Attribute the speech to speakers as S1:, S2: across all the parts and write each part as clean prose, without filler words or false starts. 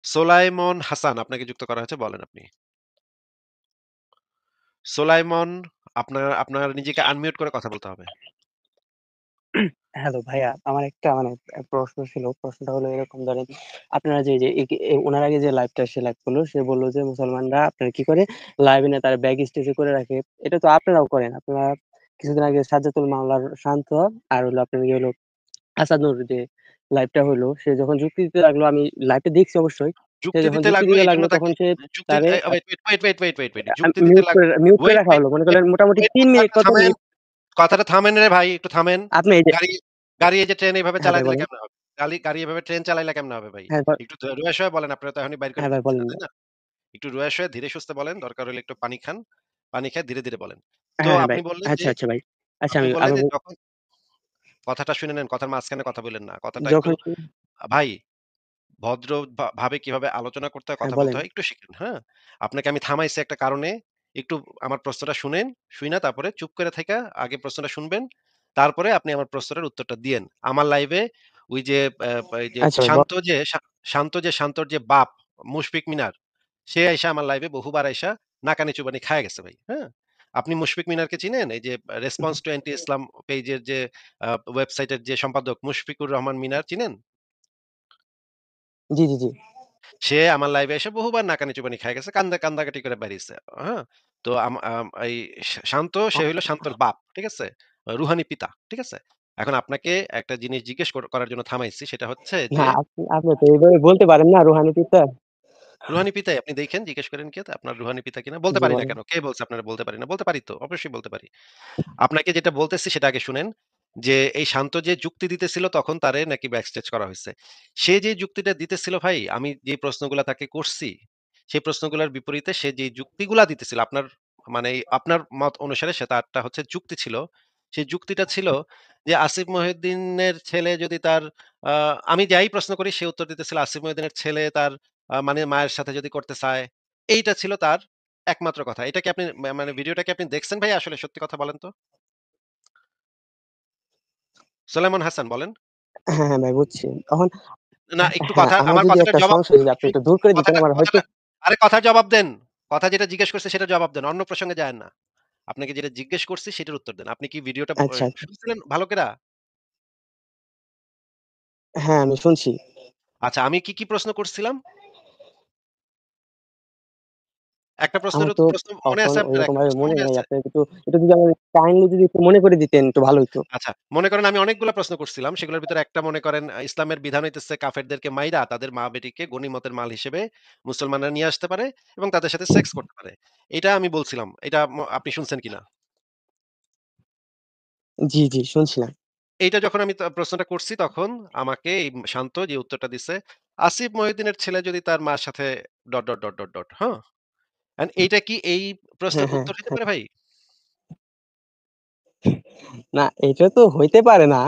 S1: সোলাইমন হাসান আপনাকে যুক্ত করা হয়েছে। বলেন আপনি। সোলাইমন আপনার আপনার নিজেকে আনমিউট করে কথা বলতে হবে।
S2: হ্যালো ভাইয়া, আমার একটা প্রশ্ন ছিল। প্রশ্নটা হলো এরকম, ধরেন আপনারা যে যে ওনার আগে যে লাইভটা সে লাইভ করলো, সে বললো যে মুসলমানরা আপনারা কি করে লাইভে না তারা ব্যাগ স্টেজে করে রাখে। এটা তো আপনারাও করেন। আপনারা কিছুদিন আগে সাজ্জাতুল মামলার শান্ত আর হলো আপনার কি হলো আসাদুর যে লাইভটা হলো, সে যখন যুক্তি দিতে লাগলো, আমি লাইভটা দেখছি অবশ্যই। সে
S1: যুক্তি
S2: যখন
S1: দিতে
S2: যুক্তি
S1: লাগলো
S2: দিতে
S1: এইজন্য
S2: লাগলো
S1: তাকে
S2: তখন সে
S1: যুক্তি
S2: তারে
S1: wait, wait, wait, wait, wait, wait. যুক্তি দিতে লাগ
S2: মিউট করে
S1: ওয়েট,
S2: রাখা
S1: ওয়েট,
S2: হলো, মনে
S1: ওয়েট,
S2: করেন মোটামুটি
S1: ওয়েট,
S2: 3 মিনিট কথা
S1: থামেন।
S2: মিউট।
S1: কথাটা থামেন রে ভাই, একটু থামেন।
S2: আপনি এই যে,
S1: গাড়ি গাড়ি এই যে ট্রেন এভাবে
S2: হ্যাঁ
S1: চালায়
S2: ভাই
S1: দিলে
S2: বলেন।
S1: কেমনে হবে? গাড়ি এভাবে ট্রেন চালাইলে কেমনে হবে ভাই?
S2: হ্যাঁ
S1: একটু রুয়া সয়ে বলেন, আপনারা তো এখনই বাইর করে
S2: হ্যাঁ ভাই
S1: ফেলতেছেন
S2: বলেন
S1: না, তাই
S2: ভাই।
S1: না? একটু রুয়া সয়ে ধীরে সুস্থে বলেন। দরকার হলে একটু পানি খান। পানি খেয়ে ধীরে, ধীরে বলেন। তো
S2: হ্যাঁ
S1: আপনি
S2: ভাই।
S1: বললেন যে
S2: আচ্ছা আচ্ছা ভাই। আচ্ছা
S1: আপনি
S2: আমি
S1: বললেন
S2: আমি
S1: যে যখন কথাটা শুনে নেন, কথার মাঝখানে কথা বইলেন না। কথাটা একটু
S2: যখন
S1: ভাই ভদ্র ভাবে কিভাবে আলোচনা করতে হয়,
S2: হ্যাঁ
S1: কথা বলতে
S2: বলেন।
S1: হয় একটু শিখেন, হ্যাঁ? আপনাকে আমি থামাইছি একটা কারণে। একটু আমার প্রশ্নটা শুনেন। শুইনা তারপরে চুপ করে থাইকা আগে প্রশ্নটা শুনবেন। তারপরে আপনি আমার প্রশ্নের উত্তরটা দিয়েন। আমার লাইভে ওই যে এই যে
S2: আচ্ছা ভাই
S1: শান্তর যে বাপ মুশফিক মিনার, সে আইসা আমার লাইভে বহুবার আইসা নাকানি চুবানি খায়া গেছে ভাই, হ্যাঁ? আপনি মুশফিক মিনারকে চিনেন? এই যে রেসপন্স টু অ্যান্টি ইসলাম পেজের যে ওয়েবসাইটের যে সম্পাদক মুশফিকুর রহমান মিনার চিনেন?
S2: জি, জি, জি।
S1: সে আমার লাইভে এসে বহুবার নাকানি-চুবানি খায়া গেছে। কান্দাকাটি করে বেরিয়েছে। হ্যাঁ? তো এই শান্ত
S2: অ
S1: সে হইলো শান্তর বাপ। ঠিক আছে? রুহানি পিতা। ঠিক আছে? এখন আপনাকে একটা জিনিস জিজ্ঞেস করার জন্য থামাইছি। সেটা হচ্ছে
S2: না,
S1: যে
S2: আপনি আপনি তো এইভাবে বলতে পারেন না, রুহানি পিতা।
S1: রুহানি পিতাই আপনি দেখেন জিজ্ঞেস করেন কে আপনার রুহানি পিতা কিনা? বলতে
S2: জি
S1: পারি না
S2: বলেন।
S1: কেন? কে বলছে আপনারা বলতে পারি না? বলতে পারি তো। অবশ্যই বলতে পারি। আপনাকে যেটা বলতেছি সেটা আগে শুনেন। যে এই শান্ত যে যুক্তি দিতেছিল তখন তারে নাকি ব্যাকস্টেজ করা হইছে। সে যে যুক্তিটা দিতেছিল ভাই, আমি যে প্রশ্নগুলা তাকে করছি, সেই প্রশ্নগুলার বিপরীতে সে যে যুক্তিগুলা দিতেছিল আপনার মানে আপনার মত অনুসারে সে তারটা হচ্ছে যুক্তি ছিল। সেই যুক্তিটা ছিল যে আসিফ মহিউদ্দিনের ছেলে যদি তার আ আমি যাই প্রশ্ন করি সে উত্তর দিতেছিল আসিফ মহিউদ্দিনের ছেলে তার মানে মায়ের সাথে যদি করতে চায়, এইটা ছিল তার একমাত্র কথা। এটা কি আপনি মানে ভিডিওটা কি আপনি দেখছেন ভাই আসলে সত্যি কথা বলেন তো? সোলায়মান হাসান বলেন।
S2: হ্যাঁ, হ্যাঁ ভাই বুঝছি। এখন
S1: না একটু
S2: হ্যাঁ,
S1: কথা
S2: আমার
S1: আমার
S2: যদি
S1: কথাটার
S2: একটা
S1: জবাব
S2: সমস্যা, যদি আপনি
S1: একটু
S2: একটু দূর করে দিতেন
S1: কথাটা
S2: আমার হয়তো।
S1: কথাটা আরে কথার জবাব দেন। কথা যেটা জিজ্ঞেস করছে সেটার জবাব দেন। অন্য প্রসঙ্গে যায়েন না। আপনাকে যেটা জিজ্ঞেস করছি সেটার উত্তর দেন। আপনি কি ভিডিওটা
S2: আচ্ছা, আচ্ছা।
S1: শুনছিলেন ভালো কইরা?
S2: হ্যাঁ, আমি শুনছি।
S1: আচ্ছা আমি কি প্রশ্ন করছিলাম? একটা
S2: আমার
S1: প্রশ্নের
S2: তো
S1: প্রশ্ন মনে
S2: তখন
S1: আছে আপনার?
S2: ঐরকম
S1: একটা
S2: ভাবে
S1: প্রশ্ন
S2: মনে
S1: মনে
S2: নাই।
S1: আছে?
S2: আপনি একটু একটু যদি আমাকে কাইন্ডলি যদি একটু মনে করে দিতেন একটু ভালো হইতো।
S1: আচ্ছা, মনে করেন আমি অনেকগুলা প্রশ্ন করছিলাম। সেগুলোর ভিতরে একটা মনে করেন ইসলামের বিধান হইতেছে কাফেরদেরকে মাইরা তাদের মা-বেটিকে গনিমতের মাল হিসেবে মুসলমানরা নিয়ে আসতে পারে এবং তাদের সাথে সেক্স করতে পারে। এটা আমি বলছিলাম। এটা আপনি শুনছেন কিনা?
S2: জি, জি শুনছিলাম।
S1: এইটা যখন আমি প্রশ্নটা করছি তখন আমাকে এই শান্ত যে উত্তরটা দিছে, আসিফ মহিউদ্দিনের ছেলে যদি তার মার সাথে হ্যাঁ? এইটা কি এই
S2: হ্যাঁ,
S1: প্রশ্নের
S2: হ্যাঁ,
S1: উত্তর হইতে
S2: হ্যাঁ।
S1: পারে ভাই?
S2: না, এটা তো হইতে পারে না।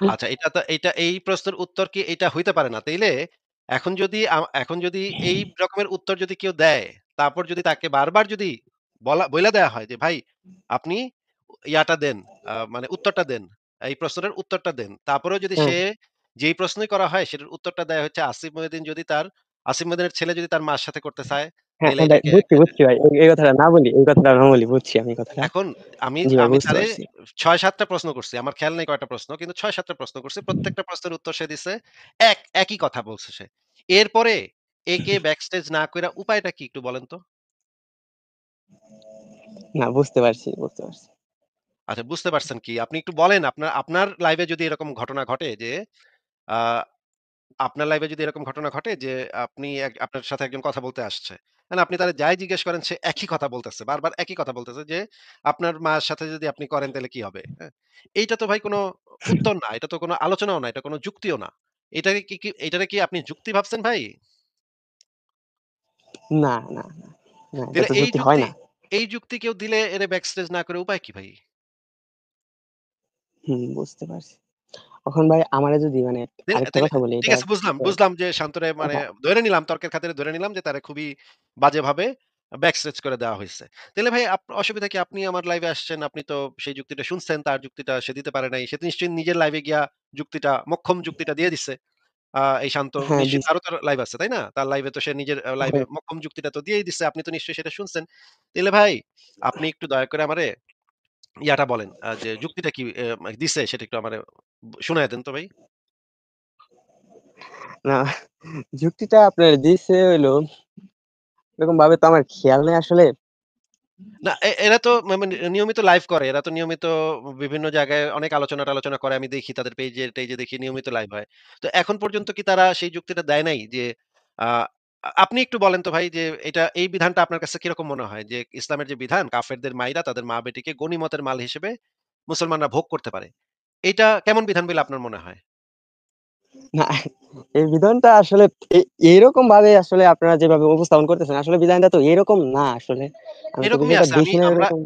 S1: আচ্ছা এটা তো এই প্রশ্নের উত্তর কি এটা হইতে পারে না। তাইলে এখন যদি এই রকমের উত্তর যদি কেউ দেয়, তারপর যদি তাকে বারবার যদি বইলা দেয়া হয় যে, "ভাই আপনি ইয়াটা দেন, মানে উত্তরটা দেন। এই প্রশ্নের উত্তরটা দেন।" তারপরেও যদি
S2: হ্যাঁ,
S1: সে যেই প্রশ্নই করা হয় সেটার উত্তরটা দেয় হচ্ছে আসিফ মহিউদ্দিনের ছেলে যদি তার মার সাথে করতে চায়,
S2: হ্যাঁ,
S1: তাইলে
S2: হ্যাঁ ভাই
S1: এটাকে
S2: বুঝছি, বুঝছি ভাই। এই কথাটা না বলি, এই কথাটা না বলি। বুঝছি আমি কথাটা।
S1: এখন আমি
S2: জি ভাই
S1: আমি
S2: বুঝতে
S1: তারে
S2: পারছি।
S1: ৬-৭ টা প্রশ্ন করছি। আমার খেয়াল নেই কয়টা প্রশ্ন। কিন্তু ৬-৭ টা প্রশ্ন করছি। প্রত্যেকটা প্রশ্নের উত্তর সে দিছে। একই কথা বলছে সে। এরপরে একে ব্যাকস্টেজ না কইরা উপায়টা কি একটু বলেন তো?
S2: না, বুঝতে পারছি, বুঝতে পারছি।
S1: আচ্ছা বুঝতে পারছেন কি? আপনি একটু বলেন আপনার আপনার লাইভে যদি এরকম ঘটনা ঘটে যে আ আপনার লাইভে যদি এরকম ঘটনা ঘটে যে আপনি আপনার সাথে একজন কথা বলতে আসছে। আপনি তারে যাই জিজ্ঞেস করেন সে একই কথা বলতেছে। বারবার একই কথা বলতেছে যে, "আপনার মার সাথে যদি আপনি করেন তাইলে কি হবে?" হ্যাঁ? এইটা তো ভাই কোনো উত্তর না। এটা তো কোনো আলোচনাও না। এটা কোনো যুক্তিও না। এটারে কি আপনি যুক্তি ভাবছেন ভাই?
S2: না, না, না, না, এটা
S1: তাইলে
S2: তো যুক্তি হয় না।
S1: এই যুক্তি কেউ দিলে এরে ব্যাকস্টেজ না করে উপায় কি ভাই?
S2: হুম, বুঝতে পারছি। এখন ভাই আমারে যদি
S1: তাইলে
S2: আরেকটা
S1: তাইলে
S2: কথা বলি
S1: ঠিক
S2: এটা।
S1: আছে বুঝলাম যে শান্তরে মানে
S2: হ্যাঁ,
S1: ধরে নিলাম তর্কের খাতিরে ধরে নিলাম যে তারে খুবই বাজেভাবে ব্যাকস্টেজ করে দেওয়া হইছে। তাইলে ভাই অসুবিধা কি? আপনি আমার লাইভে আসছেন, আপনি তো সেই যুক্তিটা শুনছেন, তার যুক্তিটা সে দিতে পারে নাই। সে তো নিশ্চয়ই নিজের লাইভে গিয়া যুক্তিটা মোক্ষম যুক্তিটা দিয়ে দিছে। এই শান্ত
S2: হ্যাঁ,
S1: নিশ্চয়ই
S2: দিছে।
S1: তারও তো লাইভ আছে, তাই না? তার লাইভে তো সে নিজের লাইভে
S2: হ্যাঁ,
S1: মোক্ষম যুক্তিটা তো দিয়েই দিছে। আপনি তো নিশ্চয়ই সেটা শুনছেন। তাইলে ভাই আপনি একটু দয়া করে আমারে ইয়াটা বলেন যে যুক্তিটা কি দিছে সেটা একটু আমারে শুনাইয়া দেন তো ভাই।
S2: না যুক্তিটা আপনার দিছে হইলো এরকম ভাবে তো আমার খেয়াল নেই আসলে।
S1: না এরা তো নিয়মিত লাইভ করে। এরা তো নিয়মিত বিভিন্ন জায়গায় অনেক আলোচনা-টালোচনা করে। আমি দেখি তাদের পেইজে দেখি নিয়মিত লাইভ হয়। তো এখন পর্যন্ত কি তারা সেই যুক্তিটা দেয় নাই যে আ আপনি একটু বলেন তো ভাই যে এই বিধানটা আপনার কাছে কিরকম মনে হয়? যে ইসলামের যে বিধান কাফেরদের মাইরা তাদের মা-বেটিকে গনিমতের মাল হিসেবে মুসলমানরা ভোগ করতে পারে। এইটা কেমন বিধান বলে আপনার মনে হয়?
S2: না, এই বিধানটা আসলে এ এরকম ভাবে আসলে আপনারা যেভাবে উপস্থাপন করতেছেন, আসলে বিধানটা তো এরকম না আসলে। আমি তো
S1: এরকমই
S2: বিষয়টা
S1: আছে।
S2: দেখি না
S1: আমরা
S2: এরকম।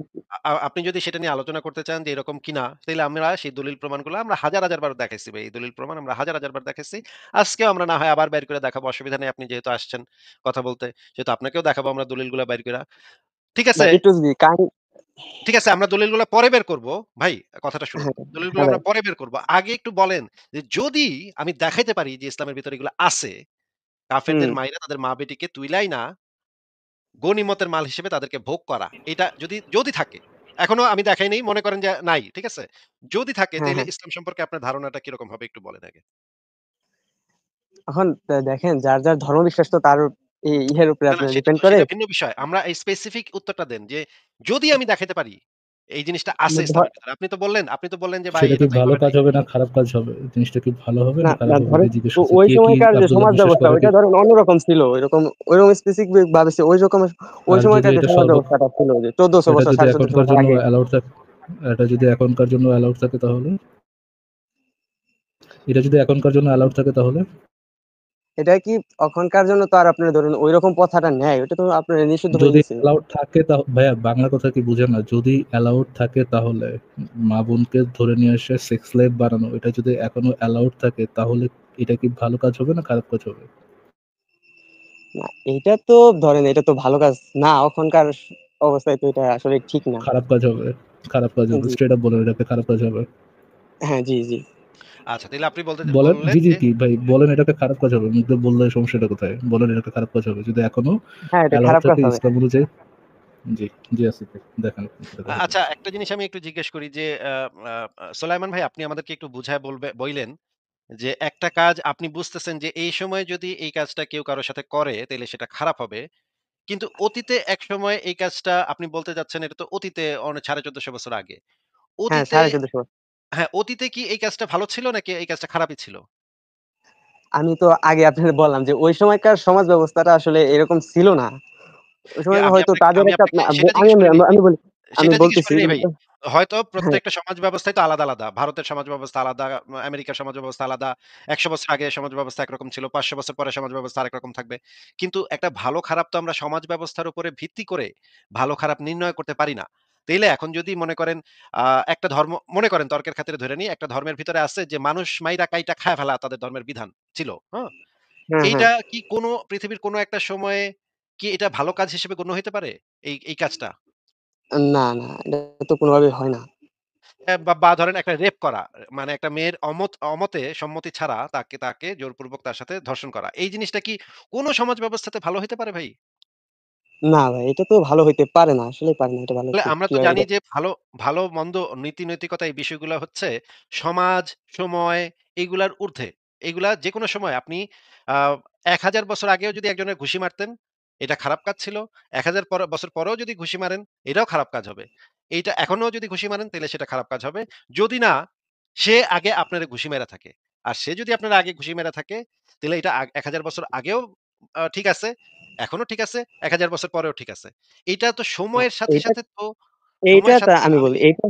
S1: আপনি যদি সেটা নিয়ে আলোচনা করতে চান যে এরকম কিনা, তাইলে আমরা সেই দলিল প্রমাণগুলো আমরা হাজার বার দেখাইছি ভাই। এই দলিল প্রমাণ আমরা হাজার বার দেখাইছি। আজকেও আমরা না হয় আবার বের করে দেখাবো। অসুবিধা নেই। আপনি যেহেতু আসছেন কথা বলতে, সেহেতু আপনাকেও দেখাবো আমরা দলিলগুলা বাইর কইরা। ঠিক
S2: না
S1: আছে,
S2: একটু যদি কাহিনী।
S1: ঠিক আছে আমরা দলিলগুলা পরে বের করব। ভাই কথাটা শুনুন।
S2: হ্যাঁ,
S1: দলিলগুলো
S2: হ্যাঁ ভাই।
S1: আমরা পরে বের করব। আগে একটু বলেন যে যদি আমি দেখাইতে পারি যে ইসলামের ভিতরে এগুলো আছে,
S2: হুম।
S1: কাফেরদের মাইরা তাদের মা-বেটিকে তুইলাই না গনিমতের মাল হিসেবে তাদেরকে ভোগ করা। এটা যদি থাকে। এখনো আমি দেখাই নাই, মনে করেন যে নাই। ঠিক আছে? যদি থাকে
S2: হ্যাঁ,
S1: তাইলে
S2: হ্যাঁ।
S1: ইসলাম সম্পর্কে আপনার ধারণাটা কিরকম হবে একটু বলেন আগে।
S2: এখন দেখেন যার ধর্মবিশ্বাস তো তার ইহের উপরে
S1: না
S2: আপনার
S1: সেটা
S2: ডিপেন্ড
S1: তো
S2: করে।
S1: সেটা ভিন্ন বিষয়। আমরা এই স্পেসিফিক উত্তরটা দেন যে যদি আমি দেখাইতে পারি এই জিনিসটা আছে
S2: ধ
S1: ইসলামের ভিতরে। আপনি তো বললেন যে ভাই
S3: সেটা
S1: এটা
S3: কি
S1: তো
S3: ভালো
S1: এভাবে
S3: কাজ
S1: নাই।
S3: হবে না খারাপ কাজ হবে? জিনিসটা কি ভালো হবে
S2: না,
S3: না
S2: না
S3: খারাপ হবে?
S2: ধরেন
S3: এটা জিজ্ঞেস করছে।
S2: ওই
S3: কে কি
S2: সময়কার যে
S3: আব্দুল্লাহ
S2: সমাজ
S3: বিশ্বাস
S2: ব্যবস্থা
S3: করে কি
S2: ওইটা ধরেন অন্যরকম ছিল। ওইরকম স্পেসিফিক ভাবে ওই
S3: আর যদি
S2: সময়কার যে
S3: এটা
S2: সমাজ ব্যবস্থাটা ছিল যে ১৪০০
S3: এটা
S2: বছর
S3: যদি
S2: ১৪৫০
S3: এখনকার
S2: বছর
S3: জন্য
S2: আগে।
S3: অ্যালাউড থাকে, এটা যদি এখনকার জন্য অ্যালাউড থাকে তাহলে এটা যদি এখনকার জন্য অ্যালাউড থাকে তাহলে
S2: এটা কি তখনকার জন্য তো আর আপনার ধরুন ঐরকম প্রথাটা নেয়। ওইটা তো আপনার নিষিদ্ধ হয়ে
S3: যদি
S2: গেছে।
S3: অ্যালাউড থাকে ভাইয়া বাংলা কথা কি বুঝেন না? যদি অ্যালাউড থাকে তাহলে মা বোনকে ধরে নিয়ে এসে সেক্স স্লেভ বানানো, এটা যদি এখনো অ্যালাউড থাকে তাহলে এটা কি ভালো কাজ হবে না খারাপ কাজ হবে?
S2: না, এইটা তো ধরেন এটা তো ভালো কাজ না। ওখানকার অবস্থায় তো এটা আসলে ঠিক না।
S3: খারাপ কাজ হবে, খারাপ কাজ হবে,
S2: জি।
S3: স্ট্রেট আপ বলেন এটাকে খারাপ কাজ হবে।
S2: হ্যাঁ, জি, জি।
S1: আচ্ছা তাইলে আপনি
S3: বলেন
S1: বললেন
S3: জি, জি
S1: যে
S3: কি ভাই বলেন এটাকে খারাপ কাজ হবে। মুখ দিয়ে বললে সমস্যাটা কোথায়? বলেন এটাকে খারাপ কাজ হবে। যদি এখনো
S2: হ্যাঁ, এটা
S3: অ্যালাউড
S2: খারাপ কাজ
S3: থাকে
S2: হবে।
S3: ইসলাম অনুযায়ী। জি, জি আসিফ ভাই দেখান আপনি সেটা দেখা যাক।
S1: আচ্ছা একটা জিনিস আমি একটু জিজ্ঞেস করি যে আ আ সোলাইমান ভাই আপনি আমাদেরকে একটু বুঝায় বইলেন যে একটা কাজ আপনি বুঝতেছেন যে এই সময় যদি এই কাজটা কেউ কারো সাথে করে তাইলে সেটা খারাপ হবে। কিন্তু অতীতে একসময় এই কাজটা আপনি বলতে চাচ্ছেন এটা তো অতীতে ১৪৫০ বছর আগে।
S2: হ্যাঁ,
S1: অতীতে
S2: ১৪৫০।
S1: হ্যাঁ, অতীতে কি এই কাজটা ভালো ছিল নাকি এই কাজটা খারাপই ছিল?
S2: আমি তো আগে আপনাদের বললাম যে ওই সময়কার সমাজ ব্যবস্থাটা আসলে এরকম ছিল না। ওই সময় হয়তো তাদের
S1: আমি
S2: একটা
S1: আপনাকে সেটা
S2: আমি
S1: জিজ্ঞেস
S2: আমি
S1: করি নাই ভাই।
S2: আমি বলি আমি
S1: সেটা জিজ্ঞেস
S2: বলতেছি।
S1: করি নাই ভাই। হয়তো
S2: হ্যাঁ,
S1: প্রত্যেকটা সমাজ ব্যবস্থাই তো আলাদা। ভারতের সমাজ ব্যবস্থা আলাদা, আমেরিকার সমাজ ব্যবস্থা আলাদা। ১০০ বছর আগে সমাজ ব্যবস্থা একরকম ছিল। ৫০০ বছর পরে সমাজ ব্যবস্থা আরেক রকম থাকবে। কিন্তু একটা ভালো খারাপ তো আমরা সমাজ ব্যবস্থার উপরে ভিত্তি করে ভালো খারাপ নির্ণয় করতে পারি না। তাইলে এখন যদি মনে করেন আ একটা ধর্ম মনে করেন তর্কের খাতিরে ধরে নিই, একটা ধর্মের ভিতরে আছে যে মানুষ মাইরা কাইটা খায়া ফেলা তাদের ধর্মের বিধান ছিল। হ্যাঁ?
S2: হ্যাঁ, হ্যাঁ।
S1: এইটা কি পৃথিবীর কোনো একটা সময়ে কি এটা ভালো কাজ হিসেবে গণ্য হইতে পারে? এই কাজটা?
S2: না, না এটা তো কোনোভাবেই হয় না।
S1: বা ধরেন একটা রেপ করা। মানে একটা মেয়ের অমতে সম্মতি ছাড়া তাকে জোরপূর্বক তার সাথে ধর্ষণ করা। এই জিনিসটা কি কোন সমাজ ব্যবস্থাতে ভালো হইতে পারে ভাই?
S2: না ভাই এটা তো ভালো হইতে পারে না। আসলেই পারে না। এটা ভালো
S1: তাহলে আমরা তো
S2: কিভাবে
S1: জানি যে ভালো-মন্দ নীতি-নৈতিকতা এই বিষয়গুলা হচ্ছে সমাজ, সময় এগুলার ঊর্ধ্বে। এগুলা যেকোনো সময় আপনি আ ১০০০ বছর আগেও যদি একজনের ঘুষি মারতেন, এটা খারাপ কাজ ছিল। ১০০০ বছর পরেও যদি ঘুষি মারেন, এটাও খারাপ কাজ হবে। এইটা এখনো যদি ঘুষি মারেন তাইলে সেটা খারাপ কাজ হবে। যদি না সে আগে আপনারে ঘুষি মাইরা থাকে। আর সে যদি আপনার আগে ঘুষি মেরে থাকে, তাইলে এটা ১০০০ বছর আগেও ঠিক আছে, এখনো ঠিক আছে, ১০০০ বছর পরেও ঠিক আছে। এইটা তো
S2: না
S1: সময়ের সাথে,
S2: এইটা
S1: সাথে তো
S2: এইটা
S1: সময়ের
S2: তা
S1: সাথে, সাথে
S2: আমি বলি। এইটা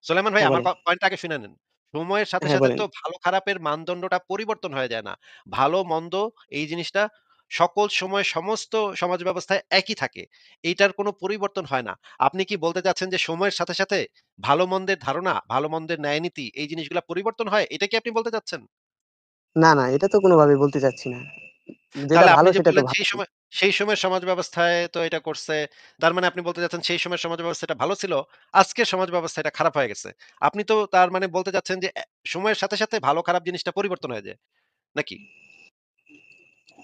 S1: সোলাইমান ভাই
S2: হ্যাঁ
S1: আমার
S2: বলেন।
S1: পয়েন্টটা আগে শুনে নেন। সময়ের সাথে,
S2: হ্যাঁ
S1: সাথে
S2: বলেন।
S1: তো ভালো খারাপের মানদণ্ডটা পরিবর্তন হয়ে যায় না। ভালো মন্দ এই জিনিসটা সকল সময় সমস্ত সমাজ ব্যবস্থায় একই থাকে। এইটার কোনো পরিবর্তন হয় না। আপনি কি বলতে চাচ্ছেন যে সময়ের সাথে, সাথে ভালো মন্দের ধারণা, ভালো মন্দের ন্যায় নীতি এই জিনিসগুলা পরিবর্তন হয়? এটা কি আপনি বলতে চাচ্ছেন?
S2: না, না এটা তো কোনোভাবেই বলতে চাচ্ছি না। যেটা
S1: তাহলে আপনি
S2: ভালো
S1: যে
S2: সেটা তো
S1: বললেন
S2: ভালোই।
S1: সেই সময়ের সমাজ ব্যবস্থায় তো এটা করছে। তার মানে আপনি বলতে চাচ্ছেন সেই সময়ের সমাজ ব্যবস্থা এটা ভালো ছিল। আজকের সমাজ ব্যবস্থা এটা খারাপ হয়ে গেছে। আপনি তো তার মানে বলতে চাচ্ছেন যে সময়ের সাথে, সাথে ভালো খারাপ জিনিসটা পরিবর্তন হয়ে যায়। নাকি?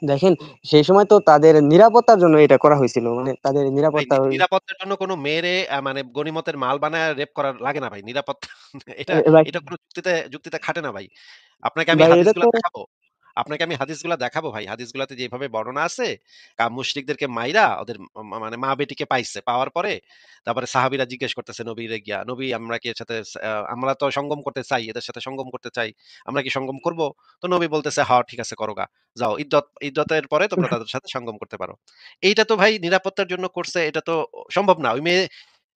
S2: দেখেন সেই সময় তো তাদের নিরাপত্তার জন্য এটা করা হয়েছিল। মানে তাদের
S1: ভাই
S2: নিরাপত্তা
S1: নিরাপত্তার জন্য কোনো মেয়েরে মানে গনিমতের মাল বানায় রেপ করা লাগে না ভাই। নিরাপত্তা এটা
S2: ভাই
S1: এটা কোনো যুক্তিতে খাটে না ভাই। আপনাকে আমি
S2: ভাই এটা
S1: হাদিসগুলা
S2: তো
S1: দেখাবো। আপনাকে আমি হাদিসগুলা দেখাবো ভাই। হাদিসগুলাতে যেভাবে বর্ণনা আছে, মুশরিকদেরকে মাইরা ওদের মানে মা-বেটিকে পাইছে। পাওয়ার পরে তারপরে সাহাবীরা জিজ্ঞেস করতেছে নবীরে গিয়া, "নবী আমরা কি এর সাথে আমরা তো সঙ্গম করতে চাই, এদের সাথে সঙ্গম করতে চাই। আমরা কি সঙ্গম করব?" তো নবী বলতেছে, "হ্যাঁ, ঠিক আছে করোগা। যাও ইদ্যতের পরে তোমরা তাদের সাথে সঙ্গম করতে পারো।" এইটা তো ভাই নিরাপত্তার জন্য করছে। এটা তো সম্ভব না।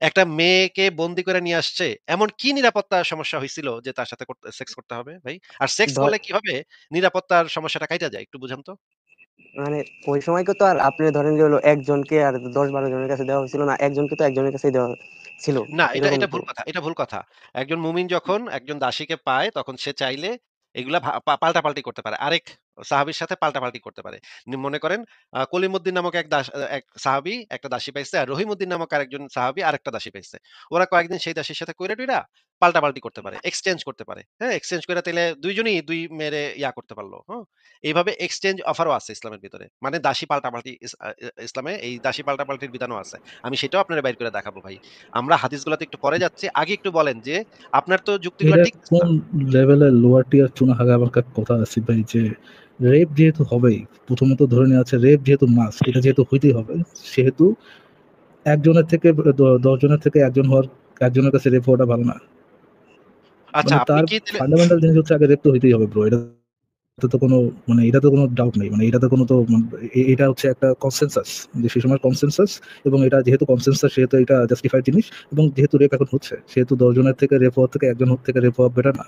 S1: একটা মেয়েকে বন্দি করে নিয়ে আসছে। এমন কি নিরাপত্তার সমস্যা হইছিল যে তার সাথে সেক্স করতে হবে ভাই? আর সেক্স
S2: ধ
S1: করলে কি হবে? নিরাপত্তার সমস্যাটা কাইটা যায়। একটু বুঝান তো?
S2: মানে ওই সময়কে তো আর আপনি ধরেন যে হলো একজনকে আর ১০-১২ জনের কাছে দেওয়া হয়েছিল না। একজনকে তো একজনের কাছেই দেওয়া ছিল।
S1: না, এটা
S2: এরকম
S1: এটা
S2: তো।
S1: ভুল কথা। এটা ভুল কথা। একজন মুমিন যখন একজন দাসীকে পায়, তখন সে চাইলে এগুলা পাল্টাপাল্টি করতে পারে। আরেক সাহাবীর সাথে পাল্টাপাল্টি করতে পারে। মনে করেন কলিমুদ্দিন নামক এক সাহাবী একটা দাসী পাইছে, আর রহিমউদ্দিন নামক আরেকজন সাহাবী আরেকটা দাসী পাইছে। ওরা কয়েকদিন সেই দাসীর সাথে কইরা-টইরা পাল্টাপাল্টি করতে পারে। এক্সচেঞ্জ করতে পারে। হ্যাঁ? এক্সচেঞ্জ কইরা তাইলে ২ জনই ২ মেয়েরে করতে পারল। হ্যাঁ? এইভাবে এক্সচেঞ্জ অফারও আছে ইসলামের ভিতরে। মানে দাসী পাল্টাপাল্টি ইসলামে এই দাসী পাল্টাপাল্টির বিধানও আছে। আমি সেটাও আপনারে বাইর করে দেখাবো ভাই। আমরা হাদিসগুলাতে একটু পরে যাচ্ছি। আগে একটু বলেন যে আপনার তো যুক্তিগুলা
S3: এটা
S1: ঠিক আছে
S3: কোন
S1: না?
S3: লেভেলের লোয়ার টিয়ার চুনাহাগা আমার কথা আছে ভাই, যে রেপ যেহেতু হবেই, প্রথমত ধরে নেওয়া আছে রেপ যেহেতু মাস্ট, এটা যেহেতু হইতেই হবে, সেহেতু একজনের থেকে ১০ জনের থেকে একজনের কাছে রেপ হওয়াটা ভালো না।
S1: আচ্ছা
S3: মানে
S1: আপনি
S3: তার
S1: কি তাইলে
S3: ফান্ডামেন্টাল জিনিস হচ্ছে আগে রেপ তো হইতেই হবে ব্রো। এটা তো কোনো, মানে এটা তো কোনো ডাউট নেই। মানে এটা তো কোনো তো এটা হচ্ছে একটা কনসেনসাস, যে সে সময় কনসেনসাস, এবং এটা যেহেতু কনসেনসাস সেহেতু এটা জাস্টিফাইড জিনিস, এবং যেহেতু রেপ এখন হচ্ছে সেহেতু ১০ জনের থেকে রেপ হওয়ার থেকে একজন থেকে রেপ হওয়া বেটার না?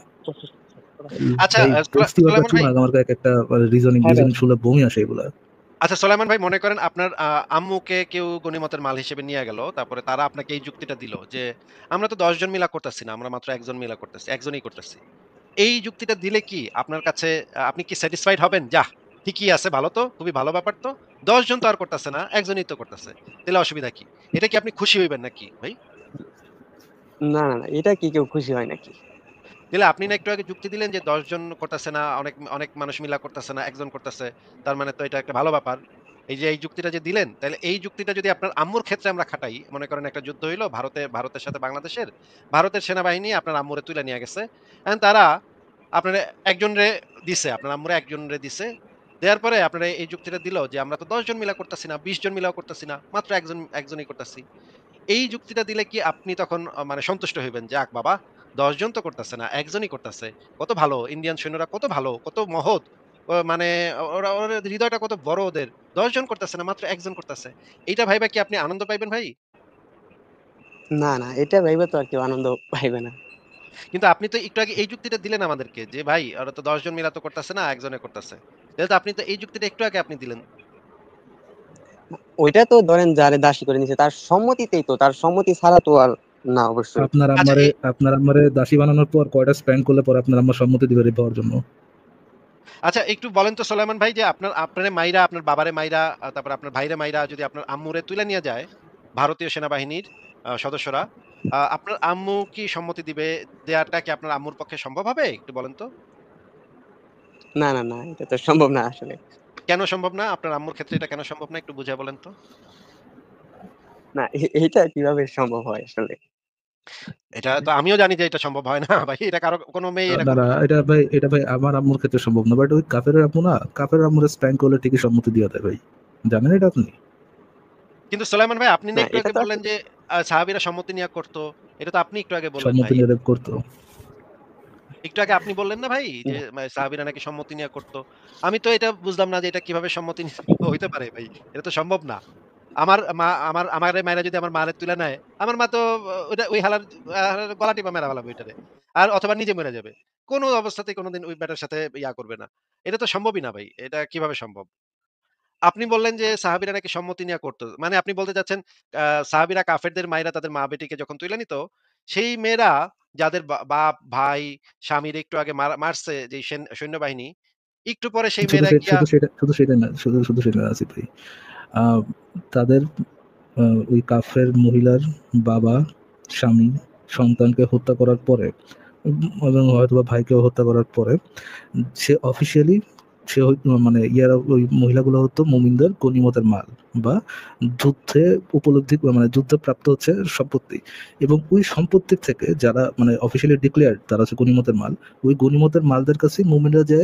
S1: আচ্ছা
S3: ভাই বস্তি বাঁকা
S1: সোলায়মান ভাই,
S3: চুনা আমার একটা রিজনিং
S2: হ্যাঁ ভাই।
S3: রিজনিং শুনলে বমি আসে এগুলা।
S1: আচ্ছা সোলায়মান ভাই মনে করেন আপনার আম্মুকে কেউ গনিমতের মাল হিসেবে নিয়ে গেল। তারপরে তারা আপনাকে এই যুক্তিটা দিল যে, "আমরা তো ১০ জন মিলা করতেছি না। আমরা মাত্র ১ জন মিলা করতেছি। একজনই করতেছি।" এই যুক্তিটা দিলে কি আপনার কাছে আপনি কি স্যাটিসফাইড হবেন? যাহ! ঠিকই আছে, ভালো তো, খুবই ভালো ব্যাপার তো। ১০ জন তো আর করতেছে না, ১ জনই তো করতেছে। তাইলে অসুবিধা কি? এটা কি আপনি খুশি হইবেন নাকি ভাই?
S2: না, না, না। এটা কি কেউ খুশি হয় নাকি?
S1: তাইলে আপনি না একটু আগে যুক্তি দিলেন যে ১০ জন করতেছে না, অনেক অনেক মানুষ মিলা করতেছে না, ১ জন করতেছে। তার মানে তো এটা একটা ভালো ব্যাপার। এই যে এই যুক্তিটা যে দিলেন, তাইলে এই যুক্তিটা যদি আপনার আম্মুর ক্ষেত্রে আমরা খাটাই, মনে করেন একটা যুদ্ধ হইলো ভারতের সাথে বাংলাদেশের। ভারতের সেনাবাহিনী আপনার আম্মুরে তুইলা নিয়া গেছে। এখন তারা আপনারে একজনরে দিছে, আপনার আম্মুরে একজনরে দিছে। দেয়ার পরে আপনারা এই যুক্তিটা দিল যে আমরা তো ১০ জন মিলা করতেছি না, ২০ জন মিলাও করতেছি না। মাত্র একজনই করতেছি। এই যুক্তিটা দিলে কি আপনি তখন মানে সন্তুষ্ট হইবেন? যাক বাবা ১০ জন তো করতেছে না, একজনই করতেছে। কত ভালো! ইন্ডিয়ান সৈন্যরা কত ভালো, কত মহৎ। মানে ওরা হৃদয়টা কত বড় ওদের। ১০ জন করতেছে না, মাত্র একজন করতেছে। এইটা ভাইবা কি আপনি আনন্দ পাইবেন ভাই?
S2: না, না। এটা ভাইবা তো আর কেউ আনন্দ পাইবে না।
S1: কিন্তু আপনি তো একটু আগে এই যুক্তিটা দিলেন আমাদেরকে যে ভাই ওরা তো ১০ জন মিলা তো করতেছে না, একজনে করতেছে। তাহলে তো আপনি তো এই যুক্তিটা একটু আগে আপনি দিলেন।
S2: ওইটা তো ধরেন যারে দাসী করে নিছে তার সম্মতিতেই তো। তার সম্মতি ছাড়া তো আর না অবশ্যই।
S1: আচ্ছা
S3: আপনার আম্মারে দাসী বানানোর পর কয়টা স্প্যাঙ্ক করলে পরে আপনার আম্মা সম্মতি দিবে রেপ হওয়ার জন্য?
S1: আচ্ছা একটু বলেন তো সোলায়মান ভাই যে আপনারে মাইরা, আপনার বাবারে মাইরা, তারপরে আপনার ভাইরে মাইরা যদি আপনার আম্মুরে তুইলা নিয়া যায়, ভারতীয় সেনাবাহিনীর সদস্যরা, আপনার আম্মু কি সম্মতি দিবে? দেয়াটা কি আপনার আম্মুর পক্ষে সম্ভব হবে? একটু বলেন তো।
S2: না, না, না। এটা তো সম্ভব না আসলে।
S1: কেন সম্ভব না? আপনার আম্মুর ক্ষেত্রে এটা কেন সম্ভব না? একটু বুঝায় বলেন তো।
S2: না, এইটা কিভাবে সম্ভব হয় আসলে?
S1: এটা তো আমিও জানি যে এটা সম্ভব হয় না ভাই। এটা কারো কোন মেয়ে এটা
S3: না, না,
S1: করবে না।
S3: এটা ভাই আমার আম্মুর ক্ষেত্রে সম্ভব না। বাট ওই কাফেরের আম্মু না, কাফেরের আম্মুরে স্প্যাঙ্ক করলে ঠিকই সম্মতি দিয়ে দেয় ভাই। জানেন এটা আপনি?
S1: কিন্তু সোলায়মান ভাই আপনি না
S2: না,
S1: একটু
S2: এটা
S1: আগে
S2: তো
S1: বললেন
S2: আসলে
S1: যে সাহাবীরা সম্মতি নিয়া করত। এটা তো আপনি একটু আগে বললেন
S3: সম্মতি
S1: ভাই।
S3: নিয়ে রেপ করতো।
S1: একটু আগে আপনি বললেন না ভাই যে সাহাবীরা নাকি সম্মতি নিয়া করত। আমি তো এটা বুঝলাম না যে এটা কিভাবে সম্মতি নিয়ে হইতে পারে ভাই। এটা তো সম্ভব না। আমার মা আমারে মাইরা যদি আমার মারে তুইলা নেয়, আমার মা তো ওই হালার গলা টিপা মেরা ফেলাবে ওইটারে। আর অথবা নিজে মইরা যাবে। কোন অবস্থাতেই কোনদিন ওই ব্যাটার সাথে করবে না। এটা তো সম্ভবই না ভাই। এটা কিভাবে সম্ভব? আপনি বললেন যে সাহাবীরা নাকি সম্মতি নিয়া করত। মানে আপনি বলতে চাচ্ছেন আ সাহাবীরা কাফেরদের মাইরা তাদের মা-বেটিকে যখন তুইলা নিত, সেই মেয়েরা যাদের বাপ, ভাই, স্বামীর একটু আগে মারছে যে সৈন্যবাহিনী, একটু পরে সেই
S3: শুধু
S1: মেয়েরা
S3: সে
S1: গিয়া
S3: শুধু সেটা না, শুধু সেটা না আসিফ ভাই। আ তাদের ওই কাফের মহিলার বাবা, স্বামী, সন্তানকে হত্যা করার পরে, এবং হয়তোবা ভাইকেও হত্যা করার পরে, সে অফিসিয়ালি সে মানে ইয়ারা ওই মহিলাগুলো হতো মুমিনদের গনিমতের মাল বা যুদ্ধে উপলব্ধি মানে যুদ্ধে প্রাপ্ত হচ্ছে সম্পত্তি, এবং ওই সম্পত্তির থেকে যারা মানে অফিসিয়ালি ডিক্লেয়ার্ড তারা হচ্ছে গনিমতের মাল, ওই গনিমতের মালদের কাছে মুমিনরা যে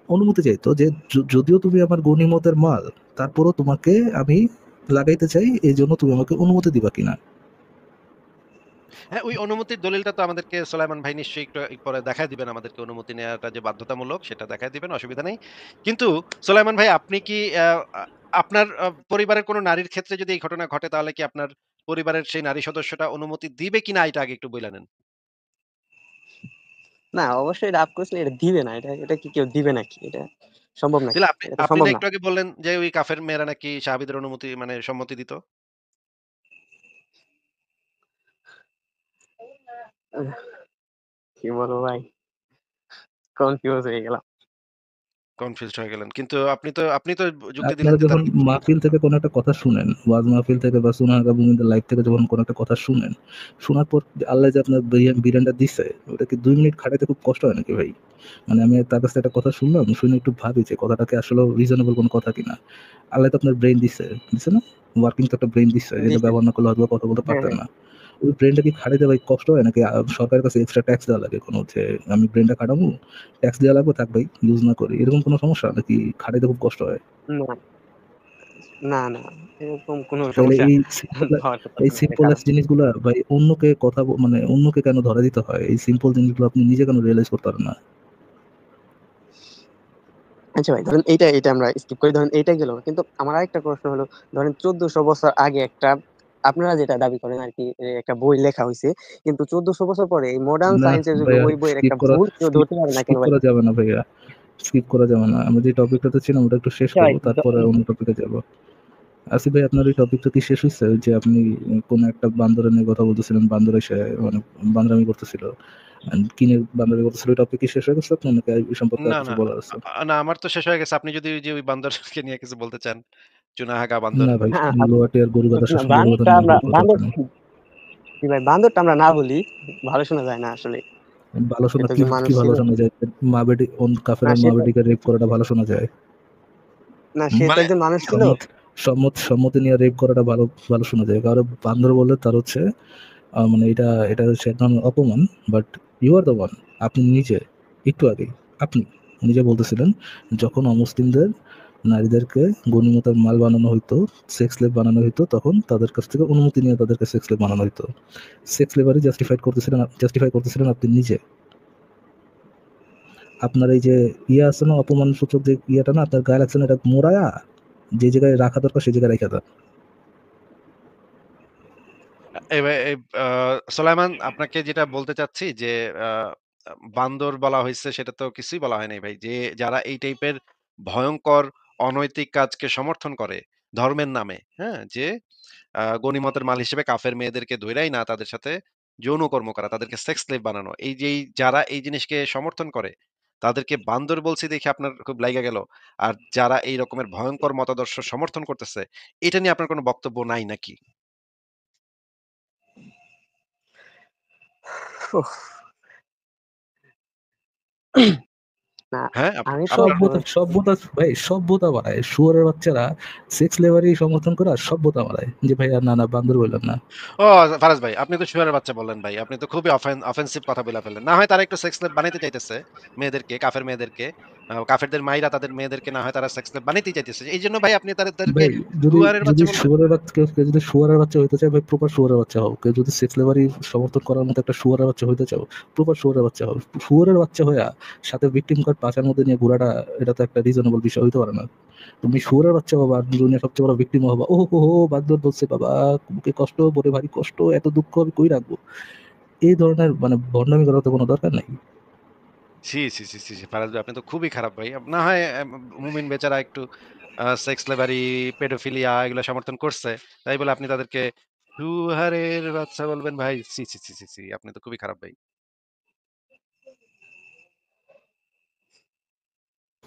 S3: অনুমতি চাইতো যে যদিও তুমি আমার গনিমতের মাল, তারপরও তোমাকে আমি লাগাইতে চাই, এই জন্য তুমি আমাকে অনুমতি দিবা কিনা।
S1: হ্যাঁ, ওই অনুমতির দলিলটা তো আমাদেরকে সোলায়মান ভাই নিশ্চয়ই একটু পরে দেখায় দিবেন আমাদেরকে, অনুমতি নেওয়াটা যে বাধ্যতামূলক সেটা দেখায় দিবেন, অসুবিধা নেই। কিন্তু সোলায়মান ভাই আপনি কি আপনার পরিবারের কোনো নারীর ক্ষেত্রে যদি এই ঘটনা ঘটে তাহলে কি আপনার পরিবারের সেই নারী সদস্যটা অনুমতি দিবে কিনা এটা আগে একটু বইলা নেন।
S2: না, অবশ্যই রাপ করলে এটা দিবে না। এটা কি কেউ দিবে নাকি? এটা সম্ভব নাকি?
S1: তাহলে আপনি
S2: এটা তো
S1: আপনি
S2: সম্ভব
S1: না
S2: না।
S1: একটু আগে বললেন যে ওই কাফের মেয়েরা নাকি সাহাবীদের অনুমতি মানে সম্মতি দিত?
S2: আহ, কি বলবো ভাই? কনফিউজ হয়ে গেলাম।
S1: কনফিউজড হয়ে গেলেন। কিন্তু আপনি তো যুক্তি দিলেন
S3: আপনারা
S1: যে
S3: যখন
S1: তারা
S3: মাহফিল থেকে কোনো একটা কথা শুনেন, ওয়াজ মাহফিল থেকে বা সুনাহাগা মুমিনদের লাইভ থেকে যখন কোনো একটা কথা শুনেন, শোনার পর আল্লাহ যে আপনার বিরানটা দিছে, ওটা কি 2 মিনিট খাটাইতে খুব কষ্ট হয় নাকি ভাই? মানে আমি তার কাছে একটা কথা শুনলাম, শুনে একটু ভাবি যে কথাটাকে আসলে রিজনেবল কোনো কথা কিনা। আল্লাহ তো আপনার ব্রেইন দিছে না? ওয়ার্কিং তো একটা ব্রেইন দিছে, যেটা
S2: দিছে।
S3: ব্যবহার না করলে হয়তো কথা বলতে
S2: হ্যাঁ,
S3: পারতেন
S2: হ্যাঁ।
S3: না। ওই ব্রেইনটা কি খাটাইতে ভাই কষ্ট হয় নাকি সরকারের কাছে এক্সট্রা ট্যাক্স দেওয়া লাগে কোনো, যে আমি ব্রেইনটা খাটাবো, ট্যাক্স দেওয়া লাগবে, থাক ভাই ইউজ না করি, এরকম কোনো সমস্যা নাকি খাটাইতে খুব কষ্ট হয়?
S2: না, না, না। এরকম কোনো
S3: তাহলে
S2: সমস্যা
S3: এই সিম্পল
S2: হওয়ার কথা
S3: এই
S2: না এটার
S3: সিম্পল
S2: কারণ।
S3: জিনিসগুলা ভাই অন্যকে কথা মানে অন্যকে কেন ধরা দিতে হয়? এই সিম্পল জিনিসগুলো আপনি নিজে কেন রিয়ালাইজ করতে পারেন না?
S2: আচ্ছা ভাই, ধরেন এইটা আমরা স্কিপ করি। ধরেন এইটা গেল। কিন্তু আমার আরেকটা প্রশ্ন হলো, ধরেন ১৪০০ বছর আগে একটা আপনারা যেটা দাবি করেন আরকি, একটা বই লেখা হইছে। কিন্তু ১৪০০ বছর পরে এই মডার্ন
S3: না
S2: সায়েন্স এর যুগে
S3: ভাইয়া,
S2: ওই বইয়ের
S3: স্কিপ
S2: একটা
S3: করা
S2: ভুল কেউ
S3: স্কিপ
S2: ধরতে পারে না কেন
S3: স্কিপ
S2: ভাই?
S3: করা যাবে না ভাইয়া। স্কিপ করা যাবে না। আমরা যে টপিকটাতে ছিলাম ওটা একটু শেষ
S2: আচ্ছা
S3: করব,
S2: ভাই,
S3: তারপরে অন্য টপিকে যাব। আসিফ ভাই, আপনার ওই টপিকটা কি শেষ হইছে? ওই যে আপনি কোন একটা বান্দরের নিয়ে কথা বলতেছিলেন, বান্দর এসে মানে বান্দরামি করতেছিল। কি নিয়ে বান্দরামি করতেছিল, ওই টপিক কি শেষ হয়ে গেছে আপনার, নাকি এই সম্পর্কে আর
S1: না,
S3: কিছু
S1: না,
S3: বলার আছে?
S1: না আমার তো শেষ হয়ে গেছে। আপনি যদি ওই যে ওই বান্দরকে নিয়ে কিছু বলতে চান, চুনাহাগা বান্দর।
S3: না ভাই,
S2: হ্যাঁ,
S3: লোহাটি আর গরু গাধা
S2: না,
S3: সবসময় গরু গাধা
S2: বান্দরটা
S3: নিয়ে
S2: আমরা
S3: কথা
S2: বান্দর
S3: হচ্ছে না।
S2: জি ভাই, বান্দরটা আমরা না বলি। ভালো শোনা যায় না আসলে।
S3: ভালো
S2: সে
S3: শোনা
S2: তো
S3: কি
S2: একজন মানুষ
S3: কি
S2: ছিল।
S3: ভালো শোনা যায়? মা বেটি
S2: না,
S3: কাফেররা মা
S2: সে তো
S3: বেটিকে রেপ করাটা ভালো শোনা যায়?
S2: না,
S3: হুম?
S2: সে তো
S1: মানে
S2: একজন মানুষ ছিল।
S3: সম্মত সম্মতি নিয়ে রেপ করাটা ভালো ভালো শোনা যায়। কারণ বান্দর বললে তার হচ্ছে মানে এটা হচ্ছে এক ধরনের অপমান। But you are the one, আপনি নিজে একটু আগেই আপনি নিজে বলতেছিলেন যখন অমুসলিমদের নারীদেরকে গনিমতের মাল বানানো হইতো, সেক্স স্লেভ বানানো হইতো, তখন তাদের কাছ থেকে অনুমতি নিয়ে তাদেরকে সেক্স স্লেভ বানানো হইতো। সেক্স স্লেভারই জাস্টিফাই করতেছিলেন আপনি নিজে। আপনার এই যে আছে না, অপমান সূচক যে ইয়েটা না আপনার গায়ে লাগছে না, এটা মোড়ায়া যে জায়গায় রাখা দরকার সেই জায়গায় রেখে দেন।
S1: এবার সোলায়মান আপনাকে যেটা বলতে চাচ্ছি যে আ বান্দর বলা হইছে সেটা তো কিছুই বলা হয় নাই ভাই। যে যারা এই টাইপের ভয়ংকর অনৈতিক কাজকে সমর্থন করে ধর্মের নামে, হ্যাঁ? যে গনিমতের মাল হিসেবে কাফের মেয়েদেরকে ধইরাই না তাদের সাথে যৌনকর্ম করা, তাদেরকে সেক্স স্লেভ বানানো। যারা এই জিনিসকে সমর্থন করে তাদেরকে বান্দর বলছি দেখে আপনার খুব লাইগা গেল। আর যারা এই রকমের ভয়ংকর মতাদর্শ সমর্থন করতেছে, এটা নিয়ে আপনার কোন বক্তব্য নাই নাকি?
S2: উফ, না,
S1: হ্যাঁ?
S2: আমি তো
S1: আপনার
S3: সভ্যতা ভাই, সভ্যতা বাড়ায় শুয়োরের বাচ্চারা, সেক্স লেভারই সমর্থন করে আর সভ্যতা বাড়ায় যে ভাই আর না না বান্দর বললাম না।
S1: ও ফারাজ ভাই, আপনি তো শুয়োরের বাচ্চা বললেন ভাই। আপনি তো খুবই অফেন্সিভ কথা বইলা ফেললেন। না হয় তারা একটু সেক্স স্লেভ বানাইতে চাইতেছে মেয়েদেরকে, কাফের মেয়েদেরকে। কাফেরদের মাইরা তাদের মেয়েদেরকে না হয় তারা সেক্স স্লেভ বানাইতেই চাইতেছে। এইজন্য ভাই আপনি তাদেরকে
S3: ভাই যদি
S1: শুয়ারের
S3: যদি
S1: বাচ্চা বললেন?
S3: শুয়োরের বাচ্চা কেউ যদি শুয়োরের বাচ্চা হইতে চায় ভাই, প্রপার শুয়োরের বাচ্চা হও। কেউ যদি সেক্স লেভারই সমর্থন করার মতো একটা শুয়োরের বাচ্চা হইতে চাও, প্রপার শুয়োরের বাচ্চা হও। শুয়োরের বাচ্চা হইয়া সাথে ভিকটিম কার্ড পাচার মধ্যে নিয়ে ঘোরাটা, এটা তো একটা রিজনেবল বিষয় হইতে পারে না। তুমি শুয়োরের বাচ্চা হবা আর দুনিয়ার সবচেয়ে বড় ভিকটিম হবা, ও হো হো বাগদর বলছে বাবা, বুকে কষ্ট, বড় ভারী কষ্ট, এত দুঃখ আমি কই রাখবো? এই ধরনের মানে ভন্ডামি করার তো কোনো দরকার নাই।
S1: ছি, ছি, ছি, ছি, ছি, ফারাজ ভাই আপনি তো খুবই খারাপ ভাই। না হয় মুমিন বেচারা একটু সেক্স লেভারি, পেডোফিলিয়া এগুলা সমর্থন করছে। তাই বলে আপনি তাদেরকে শুয়ারের বাচ্চা বলবেন ভাই? ছি, ছি, ছি, ছি, ছি, আপনি তো খুবই খারাপ ভাই।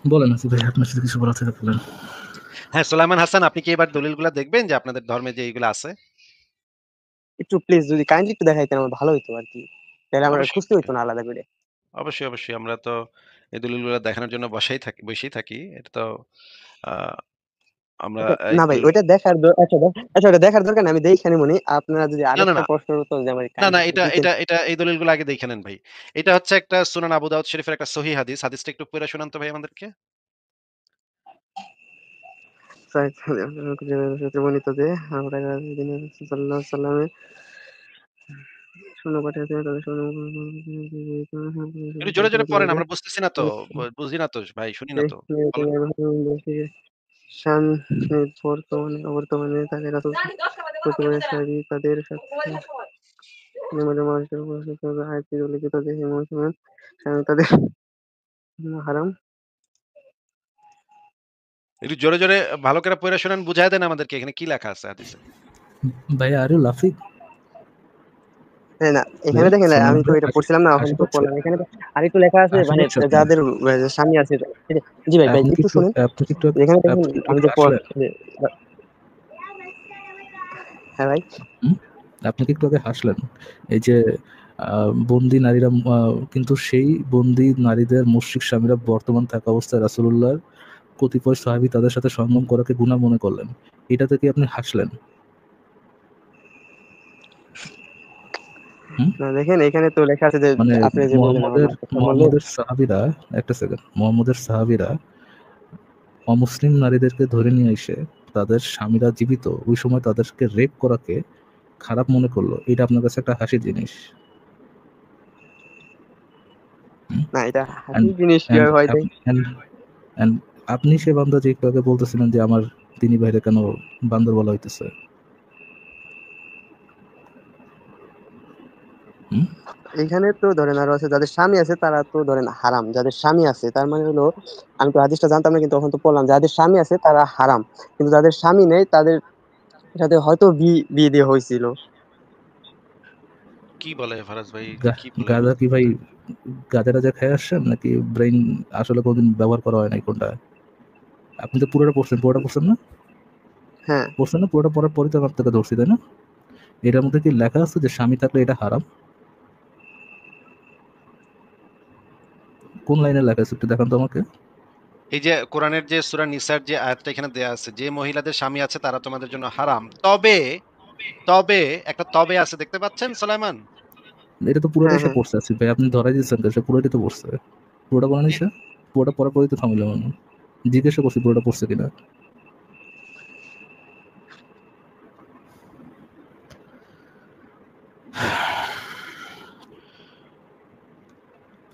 S3: বলেন আসিফ ভাই, আপনার সাথে কিছু বলার থাকে বলেন।
S1: হ্যাঁ, সোলায়মান হাসান আপনি কি এবার দলিলগুলা দেখবেন যে আপনাদের ধর্মে যে এইগুলা আছে?
S2: একটু প্লিজ যদি কাইন্ডলি একটু দেখাইতেন আমার ভালো হইতো আরকি। তাহলে আমার
S1: অবশ্যই,
S2: খুঁজতে হইতো না আলাদা করে।
S1: অবশ্যই, অবশ্যই। আমরা তো এই দলিলগুলো দেখানোর জন্য বসেই থাকি। এটা তো আ আমরা
S2: আচ্ছা,
S1: এই
S2: না ভাই
S1: দলিল
S2: ওইটা দেখার আচ্ছা ওটা দেখার দরকার নাই, আমি দেখে নিবনি। আপনারা যদি
S1: না, না,
S2: আরেকটা
S1: না।
S2: প্রশ্নের উত্তর যে আমার
S1: না, না
S2: কাইন্ডলি একটু
S1: এটা
S2: দিতেন।
S1: এটা এটা এই দলিলগুলো আগে দেইখা নেন ভাই। এটা হচ্ছে একটা সুনান আবু দাউদ শরীফের একটা সহিহ হাদিস। হাদিসটা একটু পইড়া শোনান তো ভাই আমাদেরকে।
S2: সাইদ সূত্রে বর্ণিত যে আমরা দিনের সাল্লাল্লাহু আলাইহি সাল্লামের সৈন্য পাঠিয়েছিলেন, তাদের
S1: একটু জোরে, জোরে পড়েন।
S2: সৈন্য
S1: আমরা বুঝতেছি না তো। বুঝি না তো ভাই, শুনি না তো। বলেন।
S2: শান বর্তমানে তাকে রাসূল প্রতিবারের সারি তাদের সাথে নামাজে মানুষের উপর আয়াতটি উল্লেখিত যে হে মুসলমান স্বামী তাদের হারাম।
S1: একটু জোরে, জোরে ভালো করে পইড়া শোনান, বুঝায় দেন আমাদেরকে এখানে কি লেখা আছে হাদিসে।
S3: ভাইয়া আর ইউ লাফিং?
S2: হ্যাঁ, না এখানে
S3: ভাইয়া
S2: দেখেন
S3: সালমান
S2: আমি তো
S3: ভাই
S2: এটা
S3: হাসি
S2: পড়ছিলাম না, এখন
S3: হাসি
S2: তো
S3: পাচ্ছে?
S2: পড়লাম। এখানে তো আরেকটু লেখা আছে
S3: হাসি
S2: মানে
S3: পাচ্ছে আপনার?
S2: যাদের স্বামী আছে। এই যে জি ভাই, ভাই
S3: আপনি কি
S2: একটু
S3: একটু
S2: শুনেন।
S3: আপনি কি একটু
S2: এখানে দেখেন
S3: আপনি কি একটু
S2: আমি
S3: আগে
S2: যে
S3: হাসলেন?
S2: হ্যাঁ ভাই।
S3: হুম? আপনি কি একটু আগে হাসলেন? এই যে বন্দী নারীরা কিন্তু সেই বন্দী নারীদের মুশরিক স্বামীরা বর্তমান থাকা অবস্থায় রাসূলুল্লাহর কতিপয় সাহাবী তাদের সাথে সঙ্গম করাকে গুনাহ মনে করলেন। এটাতে কি আপনি হাসলেন? হুম?
S2: না দেখেন এখানে তো লেখা আছে যে
S3: মানে
S2: আপনি যে বললেন আমার
S3: মুহাম্মদের
S2: মার কথা বললে।
S3: মুহাম্মদের সাহাবীরা, একটা সেকেন্ড, মুহাম্মদের সাহাবীরা অমুসলিম নারীদেরকে ধরে নিয়ে এসে তাদের স্বামীরা জীবিত ওই সময় তাদেরকে রেপ করাকে খারাপ মনে করলো। এটা আপনার কাছে একটা হাসির জিনিস। হুম?
S2: না এটা
S3: And
S2: হাসির জিনিস
S3: and
S2: কিভাবে হয় তাই?
S3: and and আপনি সে বান্দা যে একটু আগে বলতেছিলেন যে আমার তিনি বাইরে কেন বান্দর বলা হইতেছে? হুম?
S2: এখানে তো ধরেন আরো আছে যাদের স্বামী আছে তারা তো ধরেন হারাম। যাদের স্বামী আছে তার মানে হলো, আমি তো হাদিসটা জানতাম না কিন্তু তখন তো পড়লাম যাদের স্বামী আছে তারা হারাম। কিন্তু যাদের স্বামী নেই তাদের সাথে হয়তো বিয়ে দিয়ে হয়েছিল।
S1: কি বলে ফারাজ ভাই? কি বলে
S3: গাঁজা
S1: এগুলো?
S3: কি ভাই গাঁজা টাজা খেয়ে আসছেন নাকি ব্রেইন আসলে কোনদিন ব্যবহার করা হয় নাই কোনটা? আপনি তো পুরোটা পড়ছেন না?
S2: হ্যাঁ,
S3: পড়ছেন না? পুরোটা পড়ার পরে তো আমি আপনাকে ধরছি, তাই না? এটার মধ্যে কি লেখা আছে যে স্বামী থাকলে এটা হারাম? কোন লাইনে লেখা আছে একটু দেখান তো আমাকে।
S1: এই যে কোরআনের যে সূরা নিসার যে আয়াতটা এখানে দেয়া আছে, যে মহিলাদের স্বামী আছে তারা তোমাদের জন্য হারাম। তবে, তবে একটা তবে আছে দেখতে পাচ্ছেন সুলাইমান?
S3: এটা তো
S2: হ্যাঁ,
S3: পুরোটাই সে
S2: হ্যাঁ।
S3: পড়ছে আসিফ ভাই, আপনি ধরাই দিচ্ছেন তো, সে পুরোটাই তো পড়ছে। পুরোটা পড়ে
S1: এ
S3: নিছে? পুরোটা পড়ার পরেই তো থামিলাম আমি। জিজ্ঞাসা করছি পুরোটা পড়ছে কিনা।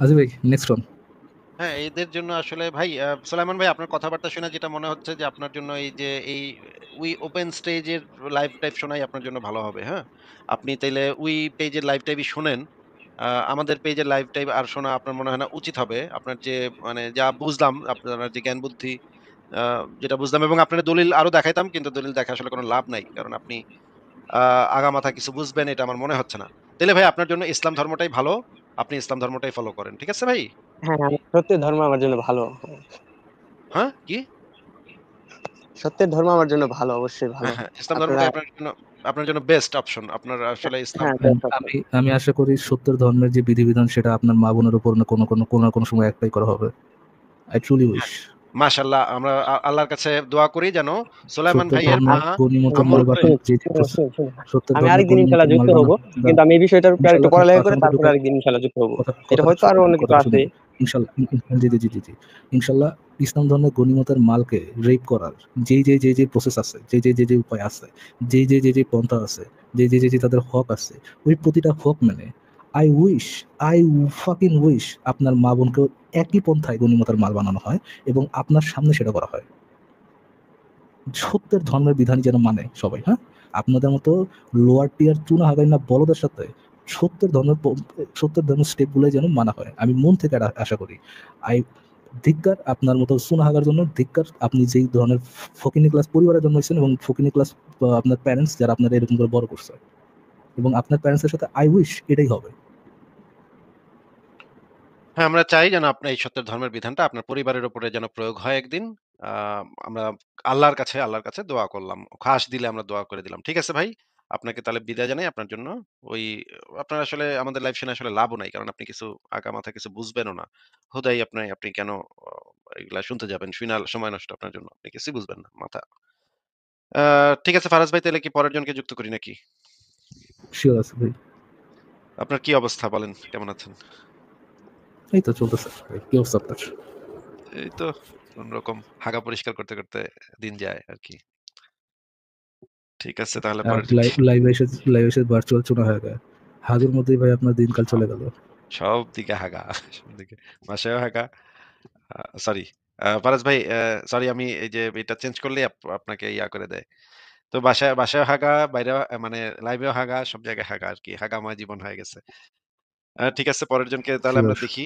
S3: আসিফ ভাই নেক্সট অন।
S1: হ্যাঁ, এদের জন্য আসলে ভাই সুলাইমান ভাই আপনার কথাবার্তা শুনে যেটা মনে হচ্ছে যে আপনার জন্য এই যে এই ওপেন স্টেজের লাইভ টাইপ শোনাই আপনার জন্য ভালো হবে, হ্যাঁ? আপনি তাইলে পেজের লাইভ টাইপই শোনেন। আমাদের পেজের লাইভ টাইপ আর শোনা আপনার মনে হয় না উচিত হবে। আপনার যে মানে যা বুঝলাম আপনার যে জ্ঞান বুদ্ধি আ যেটা বুঝলাম এবং আপনার দলিল আরো দেখাইতাম কিন্তু দলিল দেখে আসলে কোনো লাভ নাই। কারণ আপনি আ আগামাথা কিছু বুঝবেন এটা আমার মনে হচ্ছে না। তাইলে ভাই আপনার জন্য ইসলাম ধর্মটাই ভালো। আপনি ইসলাম ধর্মটাই ফলো করেন। ঠিক আছে ভাই?
S2: হ্যাঁ, হ্যাঁ, সত্যের ধর্ম আমার জন্য ভালো।
S1: হ্যাঁ? কি?
S2: সত্যের ধর্ম আমার জন্য ভালো, অবশ্যই ভালো।
S1: হ্যাঁ, হ্যাঁ। ইসলাম
S2: আপনারা
S1: ধর্মটাই আপনার জন্য বেস্ট অপশন। আপনার আসলে ইসলাম
S2: হ্যাঁ,
S3: And
S2: বেস্ট অপশন।
S3: আমি আমি আশা করি সত্যের ধর্মের যে বিধিবিধান সেটা আপনার মা বোনের উপর না কোনো সময় অ্যাপ্লাই করা হবে। I truly wish.
S1: হ্যাঁ। মাশাআল্লাহ আমরা আল্লাহর কাছে দোয়া করি যেন সুলাইমান
S3: সত্যের
S1: ভাইয়ের
S3: ধর্মের
S1: মা
S3: গনিমতের
S1: আম্মুর
S3: মাল
S1: উপরে
S3: বানানোর যে
S2: শুনুন।
S3: সত্যের
S2: আমি
S3: ধর্মের
S2: আরেকদিন ইনশাল্লাহ
S3: গনিমতের মাল
S2: যুক্ত হব।
S3: বানানোর
S2: কিন্তু আমি এই বিষয়টার উপর একটু
S3: ইনশাল্লাহ আপনি
S2: পড়ালেখা করে
S3: কথা মতো
S2: তারপরে
S3: ঢুকেন।
S2: আরেকদিন ইনশাল্লাহ যুক্ত হব। এটা
S3: কথাটা
S2: হয়তো আরো
S3: শুনেন,
S2: অনেক কিছু
S3: কথাটা
S2: আছে।
S3: শুনেন। ইনশাল্লাহ জি, জি, জি, জি, জি। ইনশাল্লাহ ইসলাম ধর্মের গনিমতের মালকে রেপ করার যে প্রসেস আছে, যে উপায় আছে, যে পন্থা আছে, যে তাদের হক আছে, ওই প্রতিটা হক মেনে I wish, I fucking wish আপনার মা বোনকেও একই পন্থায় গনিমতের মাল বানানো হয় এবং আপনার সামনে সেটা করা হয়। সত্যের ধর্মের বিধান যেন মানে সবাই, হ্যাঁ? আপনাদের মতো লোয়ার টিয়ার চুনা হাগাইনা বলদের সাথে সত্যের ধর্মের স্টেপ গুলো যেন মানা হয়, আমি মন থেকে আশা করি। আই ধিক্কার আপনার মতো চুনা হাগার জন্য, ধিক্কার আপনি যেই ধরনের ফকিনি ক্লাস পরিবারে জন্মাইছেন এবং ফকিনি ক্লাস আপনার প্যারেন্টস যারা আপনার এরকম করে বড় করছে, এবং আপনার প্যারেন্টসের সাথে আই উইশ এটাই হবে।
S1: হ্যাঁ, আমরা চাই যেন আপনার এই সত্যের ধর্মের বিধানটা আপনার পরিবারের উপরে যেন প্রয়োগ হয় একদিন। আ আমরা আল্লাহর কাছে দোয়া করলাম। খাস দিলে আমরা দোয়া করে দিলাম। ঠিক আছে ভাই? আপনাকে তাহলে বিদায় জানাই আপনার জন্য। ওই আপনার আসলে আমাদের লাইভ শুনে আসলে লাভও নাই। কারণ আপনি কিছু আগামাথা কিছু বুঝবেনও না। হুদাই আপনি কেন অ এগুলা শুনতে যাবেন? শুইনা সময় নষ্ট আপনার জন্য। আপনি কিছুই বুঝবেন না। মাথা আ ঠিক আছে ফারাজ ভাই তাইলে কি পরের জনকে যুক্ত করি নাকি?
S3: শিওর আছে ভাই।
S1: আপনার কি অবস্থা বলেন? কেমন আছেন?
S3: এই তো চলতেছে ভাই। কি অবস্থা আপনার?
S1: এই তো কোনরকম হাগা পরিষ্কার করতে দিন যায় আরকি। ঠিক আছে তাহলে পরের জনকে
S3: লাইভে এসে ভার্চুয়াল চুনা হয়ে গেছে। হাগের মধ্যেই ভাই আপনার দিনকাল
S1: সব
S3: চলে গেল।
S1: সব দিকে হাগা। সব দিকে বাসায়ও হাগা। সরি। ফারাজ ভাই সরি আমি এই যে এটা চেঞ্জ করলেই আপনাকে ইয়া করে দেয়। তো বাসায়ও হাগা, বাইরেও মানে লাইভেও হাগা, সব জায়গায় হাগা আরকি। হাগাময় জীবন হয়ে গেছে। ঠিক আছে পরের জনকে তাহলে
S3: শিওর।
S1: আমরা দেখি।